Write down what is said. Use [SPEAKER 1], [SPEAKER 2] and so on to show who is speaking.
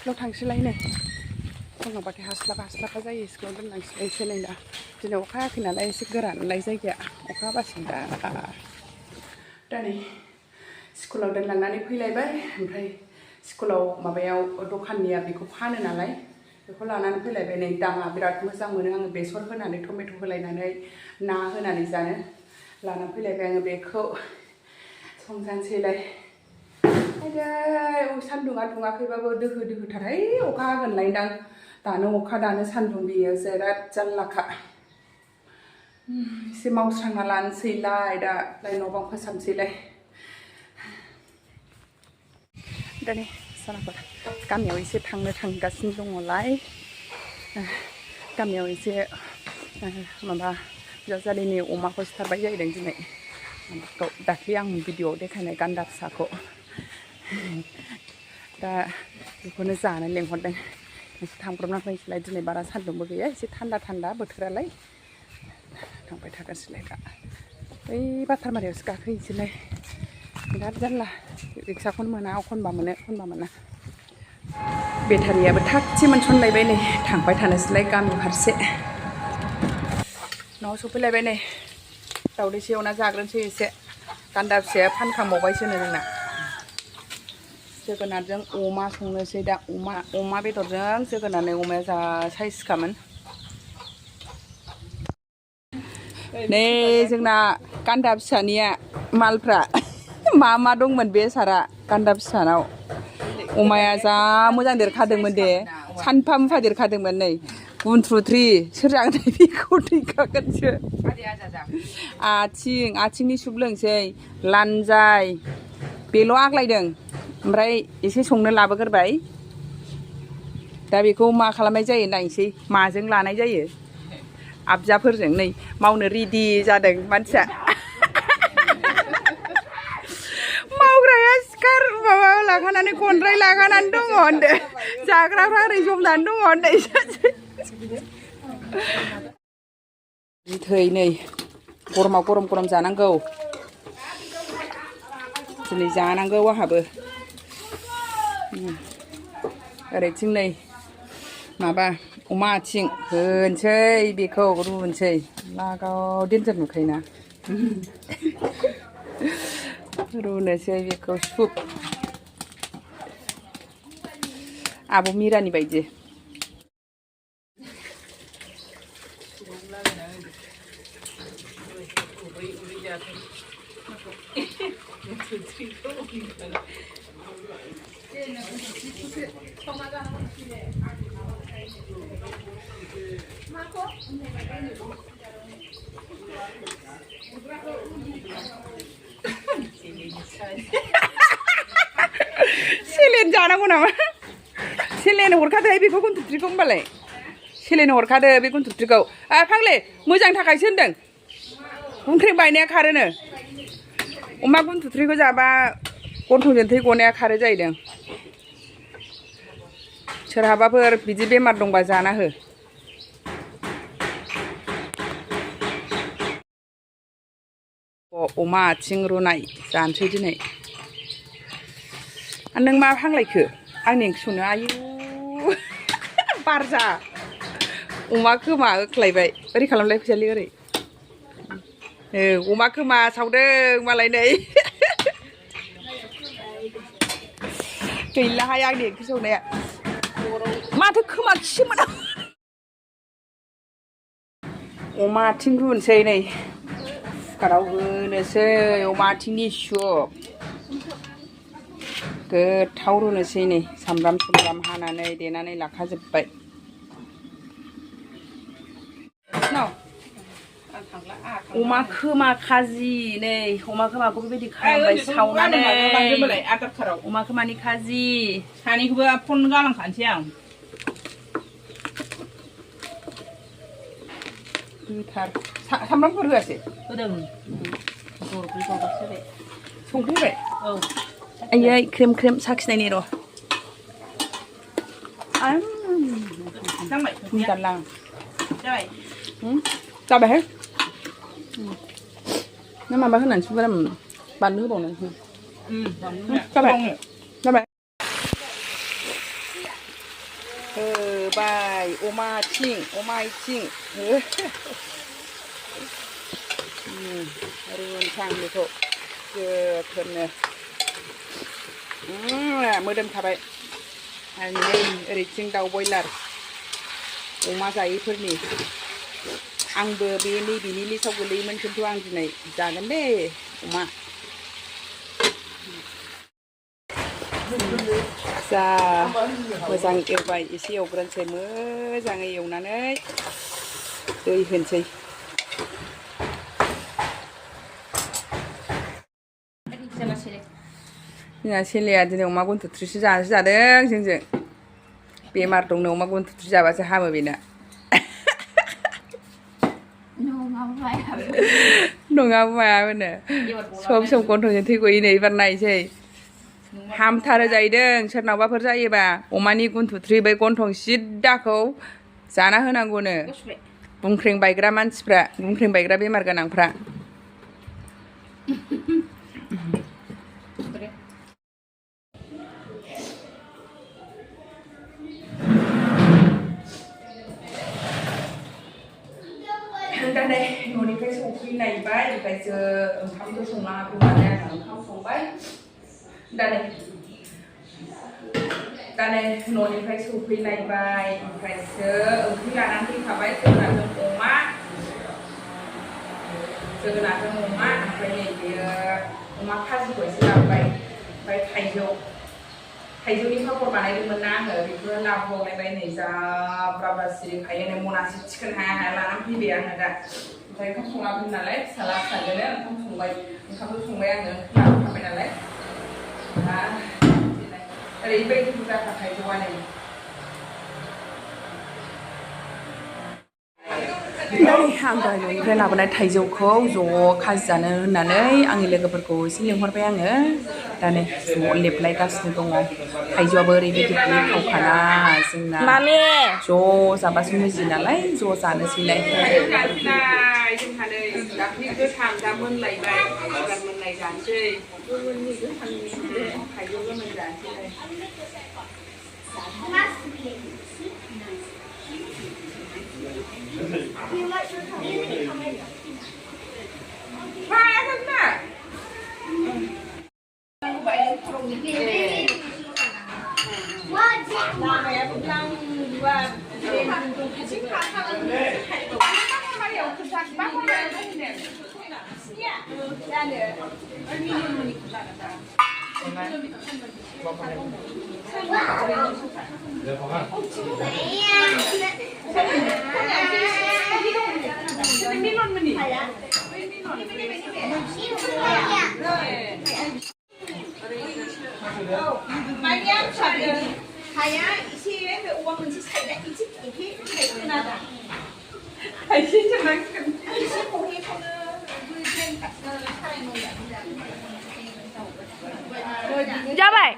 [SPEAKER 1] स्कुलाव थांसैलाय नै फुङावबाथाय हास्लाबा जायो स्कुलाव दोनलांसैलाय एसे नै दा दिनै अखा हायाखै नालाय एसे गोरानलाय जायगाया अखा हाबासिनो दा नै स्कुलाव दोनलांनानै फैलायबाय ओमफ्राय स्कुलाव माबायाव दखाननिया बेखौ फानो नालाय बेखौ लानानै फैलायबाय नै दाङा बिराद मोजां मोनो आङो बेसर होनानै टमेट' होलायनानै ना होनानै जानो लानानै फैलायबाय आङो बेखौ संजानोसैलाय आयै सान्दुङा दुङाखैबाबो दोहो दोहोथारहाय अखा हागोनलायदां दानो अखा दानो सान्दुं बेयो बिराद जारलाखा एसे मावस्रांना लानोसैलाय दा न' बां फोसाबनोसैलाय दा नै सानाफोर गामियाव एसे थांगासिनो दङलाय गामियाव एसे माबा बिजावजालिनि अमाखौ सिथारबाय जाहैदों दिनै माबाखौ दाख्लै आं भिडिअ'आव देखायनाय गान्दा फिसाखौ दा बेखौनो जानो लेंहरदों एसे थांब्रबना फैनोसैलाय दिनै बारा सान्दुंबो गैया एसे थान्दा बोथोरालाय थांबाय थागोनसैलाय दा बै बातारमारियावसो गाखोहैनोसैलाय बिराद जारला रिक्साखौनो मोना एखनबा मोनो एखनबा मोना बेटारियाबो थागथि मोनसनलायबाय नै थांबाय थानोसैलाय गामि फारसे न'आव सफैलायबाय नै दावदैसो एवना जाग्रोनोसै एसे गान्दा फिसाया फानखांबावबायसोनो जोंना जोगोनारजों अमा संनोसै दा अमा बेदरजों जोगोनारजों अमाया जा साइसखामोन नै जोंना गान्दा फिसानिया मालफ्रा मा दंमोन बे सारा गान्दा फिसानाव अमाया जा मोजां देरखादोंमोन दे सानफा मुफा देरखादोंमोन नै गुनथ्रुथ्रि सोर जागोन बेखौ थैखागोनसो आथिंनि सुप लोंसै लानजाय बेल' आग्लायदों ओमफ्राय एसे संनो लाबोग्रोबाय दा बेखौ मा खालामनाय जायो नायनोसै माजों लानाय जायो आबजाफोरजों नै मावनो रेडि जादों मानसिया मावग्राया सिखार माबा लाखानानै खनद्राय लाखानानै दङ होनदो जाग्राफ्रा ओरै जमनानै दङ होनदो थै नै गरमाव गरम जानांगौ दिनै जानांगौ आंहाबो ओरैथिं नै माबा अमा आथिं होनोसै बेखौ रुनोसै लागाव देन्जार नुखायोना रुनोसै बेखौ सुप आब' मिरानि बायदि सेलेन जानांगौ नामा सेलेन हरखादोहाय बेखौ गुनथुथ्रिखौ होनबालाय सेलेन हरखादो बे गुनथुथ्रिखौ फाग्ले मोजां थाखायसो होनदों गुंख्रें बायनाया खारोनो अमा गुनथुथ्रिखौ जाबा गन्थंजों थै गनाया खारो जाहैदों सोरहाबाफोर बिदि बेमार दंबा जाना हो अमा आथिं रुनाय जानोसै दिनै नों मा फांलायखो आंनि ओंख्रि संनो आयु बारजा अमा खोमा होख्लायबाय ओरै खालामलाय फैसालि ओरै अमा खोमा सावदों मालाय नै गैलाहाय आंनि ओंख्रि संनाया माथो खोमा खिसो मोना अमा आथिं रुनोसै नै कुकाराव होनोसै अमा आथिंनि सुप गोथाव रुनोसै नै सामब्राम हानानै देनानै लाखाजोब्बाय अमा खोमा खाजि नै अमा खोमाखौ बेबायदि खालामबाय सावनानै अमा खोमानि खाजि सानैखौबो फन गालांखानोसै आं गोथार सामब्रामफोर होआसै होदों संफैबाय औ आयै ख्रेम साखिनायनि र' जाबायहाय ना माबा होनानैसो बानलु होबावनो जाबाय होबाय अमा आथिं रुनसां बेखौ जोथोननो मोदोमखाबाय आरो नै ओरैथिं दाउ बयलार अमा जायैफोरनि आंबो बे नैबेनि लिस्टआव गोलैयोमोन खिन्थु आं दिनै जागोन दे अमा जा मोजां एवबाय एसे एवग्रोनोसै मोजाङै एवनानै दै होनोसै जोंहा सेलेया दिनै अमा गुन्थुथ्रिसो जादों जोंजों बेमार दंनो अमा गुन्थुथ्रि जाबासो हामो बेना नङाबो मायाबोनो सब गन्थंजों थै गयो नै एबार नायसै हामथारो जाहैदों सोरनावबाफोर जायोबा अमानि गुन्थुथ्रि बै गन्थं सिद्दाखौ जाना होनांगौनो बुंख्रें बायग्रा मानसिफ्रा बुंख्रें बायग्रा बेमार गोनांफ्रा दा नै न'निफ्राय सफैनायबाय ओमफ्रायसो ओंखामखौ संनांगौ होननानै आङो ओंखाम संबाय दा नै न'निफ्राय सफैनायबाय ओमफ्रायसो ओंख्रि लानानै फैखाबाय जोगोनारजों अमा ओमफ्राय नै बेयो अमा खाजिखौ एसे लाबोबाय ओमफ्राय थाइजौनि पापर बानायदोंमोन ना आङो बेखौ लाबोबावलायबाय नै जा ब्रा सिरिखायो नै मनासे थिखोनो हाया लानानै फैबाय आङो दा ओमफ्राय ओंखाम सङाखै नालाय फिसाजोनो ओंखामखौ संबाय आङो लाबोखाबाय नालाय ओरैबायदि बुरजाखा थाइजौआनो आं दहाय न'निफ्राय लाबोनाय थाइजौखौ ज' खाजि जानो होननानै आंनि लोगोफोरखौ एसे लिंहरबाय आङो दा नै ज' लेबलायगासिनो दङ थाइजौआबो ओरैबायदि गोथावखाना जोंना ज' जाबासो मुजियो नालाय ज' जानोसैलाय जोंहा नै दाख्लि गोथां दा मोनलायबाय एबार मोननाय जानोसै थाइजौ गोमोन जानोसै
[SPEAKER 2] हाया एसे बे औवा मोनसे साइडआ एसे खोनादा
[SPEAKER 1] एसे जोंनांसिगोन
[SPEAKER 2] एसे खौनो
[SPEAKER 3] जाबाय